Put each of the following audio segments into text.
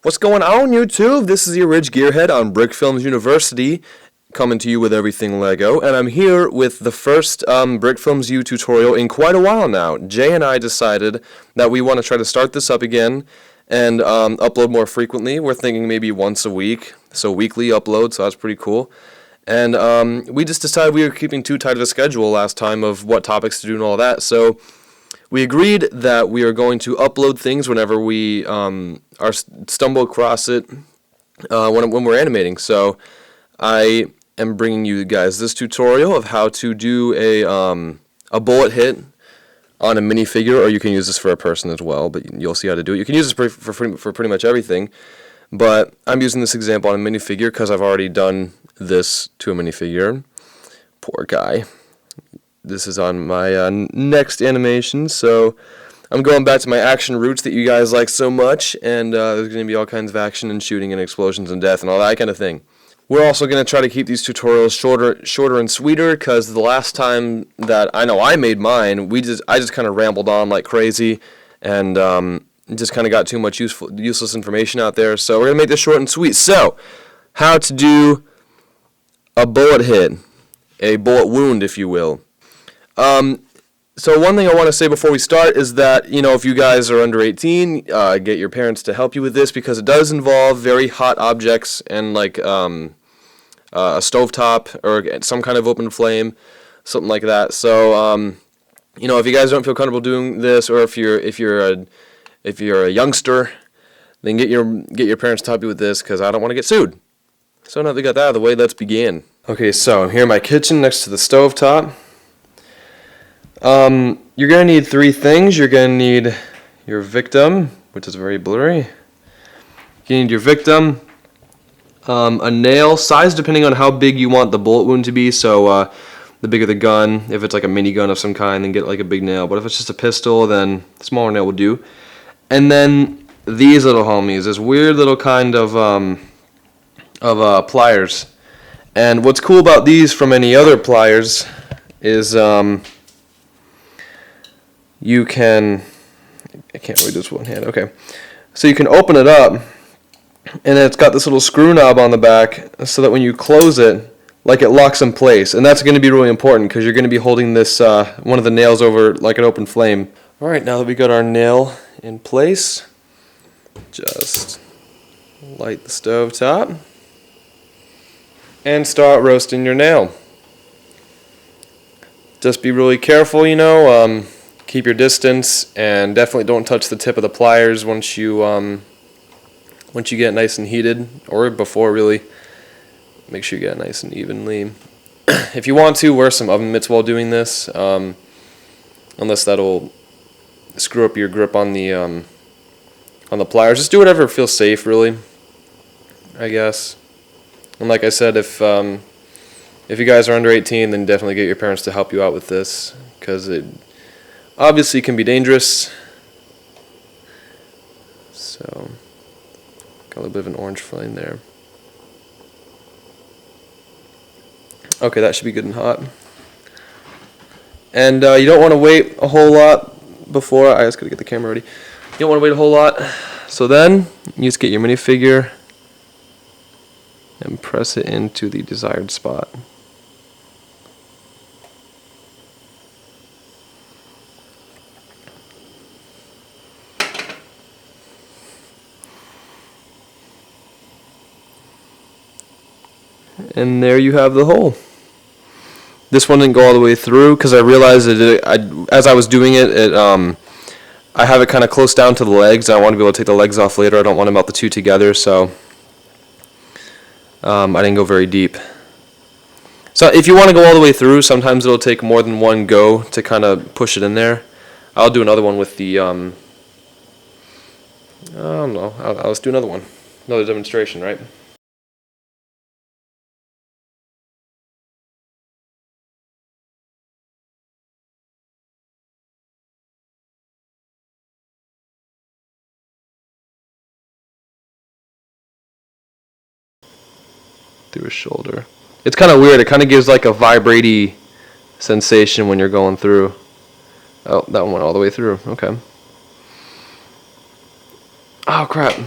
What's going on, YouTube? This is your Ridge Gearhead on Brick Films University, coming to you with everything Lego, and I'm here with the first Brick Films U tutorial in quite a while now. Jay and I decided that we want to try to start this up again and upload more frequently. We're thinking maybe once a week, so weekly upload, so that's pretty cool. And we just decided we were keeping too tight of a schedule last time of what topics to do and all that, so we agreed that we are going to upload things whenever we stumble across it when we're animating. So I am bringing you guys this tutorial of how to do a bullet hit on a minifigure, or you can use this for a person as well, but you'll see how to do it. You can use this for pretty much everything, but I'm using this example on a minifigure because I've already done this to a minifigure. Poor guy. This is on my next animation, so I'm going back to my action roots that you guys like so much, and there's going to be all kinds of action and shooting and explosions and death and all that kind of thing. We're also going to try to keep these tutorials shorter and sweeter, because the last time that I know I made mine, I just kind of rambled on like crazy, and just kind of got too much useless information out there, so we're going to make this short and sweet. So, how to do a bullet hit, a bullet wound, if you will. So one thing I want to say before we start is that, if you guys are under 18, get your parents to help you with this, because it does involve very hot objects and like a stovetop or some kind of open flame, something like that. So, if you guys don't feel comfortable doing this, or if you're a youngster, then get your parents to help you with this, because I don't want to get sued. So now that we got that out of the way, let's begin. Okay, so I'm here in my kitchen next to the stovetop. You're going to need three things. You're going to need your victim, which is very blurry. You need your victim, a nail, size depending on how big you want the bullet wound to be. So the bigger the gun, if it's like a minigun of some kind, then get like a big nail. But if it's just a pistol, then a smaller nail will do. And then these little homies, this weird little kind of pliers. And what's cool about these from any other pliers is you can, I can't really do this with one hand, okay. So you can open it up, and it's got this little screw knob on the back, so that when you close it, like it locks in place. And that's going to be really important, because you're going to be holding this, one of the nails over like an open flame. Alright, now that we got our nail in place, just light the stove top, and start roasting your nail. Just be really careful, keep your distance, and definitely don't touch the tip of the pliers once you get nice and heated, or before really. Make sure you get it nice and evenly. If you want to, wear some oven mitts while doing this, unless that'll screw up your grip on the pliers. Just do whatever feels safe, really, I guess. And like I said, if you guys are under 18, then definitely get your parents to help you out with this, because it obviously can be dangerous. So, got a little bit of an orange flame there. Okay, that should be good and hot. And you don't want to wait a whole lot before, I just gotta get the camera ready. You don't want to wait a whole lot. So then, you just get your minifigure and press it into the desired spot. And there you have the hole. This one didn't go all the way through, because I realized that as I was doing it, I have it kind of close down to the legs. I want to be able to take the legs off later. I don't want to melt the two together, so I didn't go very deep. So if you want to go all the way through, sometimes it'll take more than one go to kind of push it in there. I'll do another one with the, I don't know, I'll just do another one. Another demonstration, right? Through his shoulder. It's kind of weird. It kind of gives like a vibraty sensation when you're going through. Oh, that one went all the way through. Okay. Oh, crap.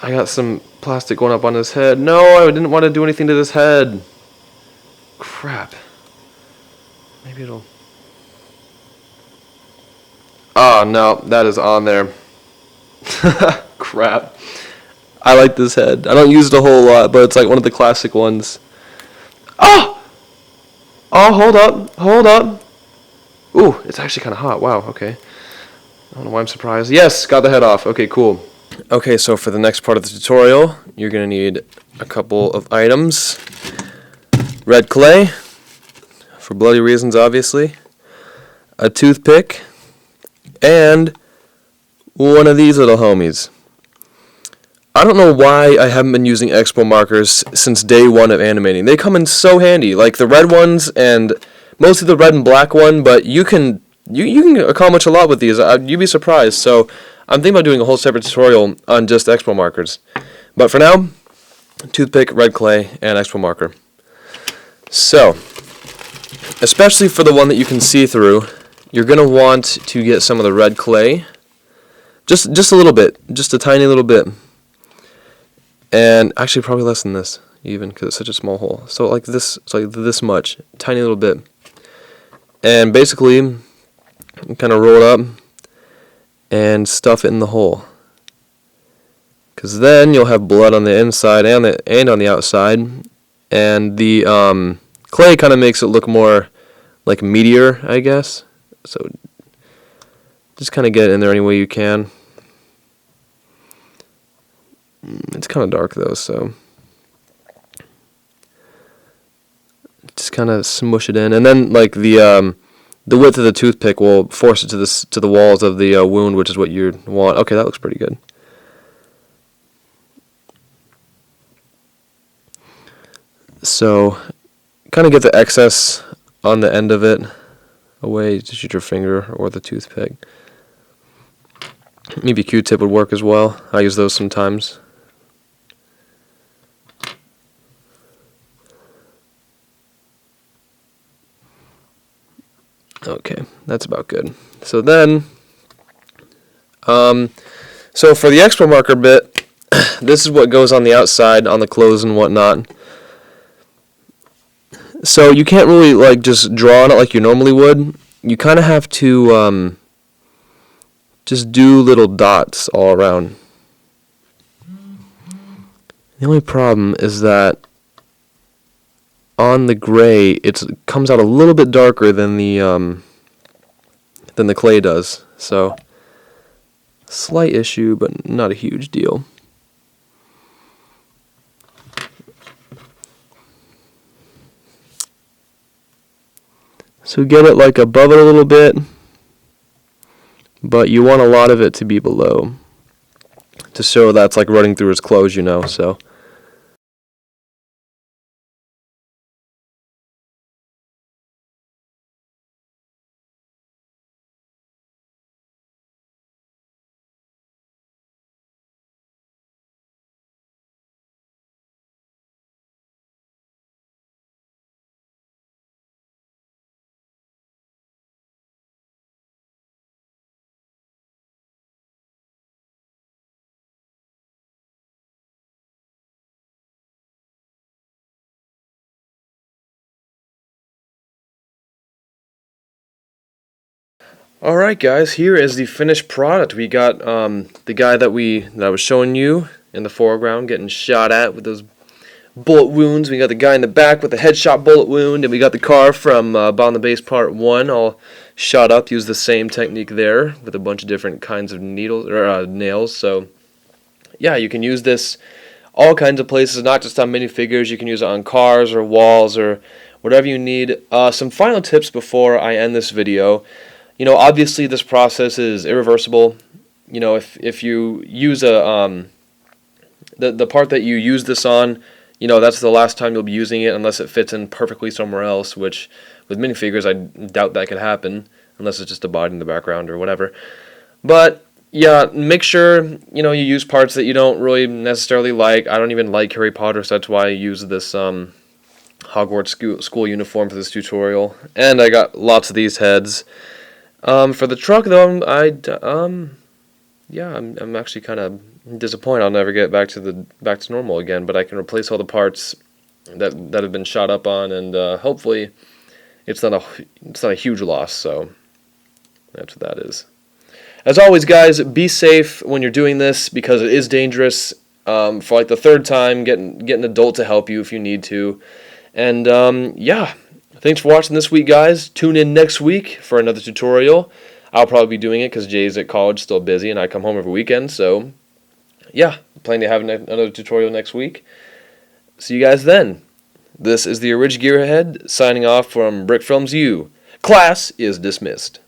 I got some plastic going up on his head. No, I didn't want to do anything to this head. Crap. Maybe it'll... Oh, no, that is on there. Crap. I like this head. I don't use it a whole lot, but it's like one of the classic ones. Oh! Oh, hold up. Hold up. Ooh, it's actually kind of hot. Wow, okay. I don't know why I'm surprised. Yes, got the head off. Okay, cool. Okay, so for the next part of the tutorial, you're going to need a couple of items. Red clay, for bloody reasons, obviously. A toothpick, and one of these little homies. I don't know why I haven't been using expo markers since day one of animating. They come in so handy, like the red ones and mostly the red and black one, but you can accomplish a lot with these. You'd be surprised. So I'm thinking about doing a whole separate tutorial on just expo markers. But for now, toothpick, red clay, and expo marker. So, especially for the one that you can see through, you're going to want to get some of the red clay. Just a little bit. Just a tiny little bit. And actually probably less than this, even, because it's such a small hole. So like this, it's like this much. Tiny little bit. And basically, kind of roll it up and stuff it in the hole. Because then you'll have blood on the inside and on the outside. And the clay kind of makes it look more like meteor, I guess. So just kind of get it in there any way you can. It's kind of dark though, so just kind of smush it in, and then like the width of the toothpick will force it to the walls of the wound, which is what you want. Okay, that looks pretty good. So, kind of get the excess on the end of it away. Just use your finger or the toothpick. Maybe a Q-tip would work as well. I use those sometimes. Okay, that's about good. So then, so for the expo marker bit, this is what goes on the outside, on the clothes and whatnot. So you can't really like just draw on it like you normally would. You kind of have to just do little dots all around. The only problem is that on the gray, it comes out a little bit darker than the clay does. So, slight issue, but not a huge deal. So get it like above it a little bit, but you want a lot of it to be below, to show that's like running through his clothes, you know. So. Alright guys, here is the finished product. We got the guy that I was showing you in the foreground getting shot at with those bullet wounds. We got the guy in the back with the headshot bullet wound, and we got the car from Bound the Base Part 1 all shot up. Used the same technique there with a bunch of different kinds of needles or nails. So yeah, you can use this all kinds of places, not just on minifigures. You can use it on cars or walls or whatever you need. Some final tips before I end this video. You know, obviously this process is irreversible. You know, if you use the part that you use this on, you know, that's the last time you'll be using it unless it fits in perfectly somewhere else, which with minifigures I doubt that could happen unless it's just a body in the background or whatever. But yeah, make sure, you know, you use parts that you don't really necessarily like. I don't even like Harry Potter, so that's why I use this Hogwarts school uniform for this tutorial. And I got lots of these heads. For the truck though, yeah, I'm actually kind of disappointed I'll never get back to normal again, but I can replace all the parts that have been shot up on, and hopefully it's not a huge loss. So that's what that is. As always, guys, be safe when you're doing this because it is dangerous. For like the third time, get an adult to help you if you need to. And yeah, thanks for watching this week, guys. Tune in next week for another tutorial. I'll probably be doing it because Jay's at college, still busy, and I come home every weekend. So yeah, planning to have another tutorial next week. See you guys then. This is the Orig Gearhead signing off from Brick Films U. Class is dismissed.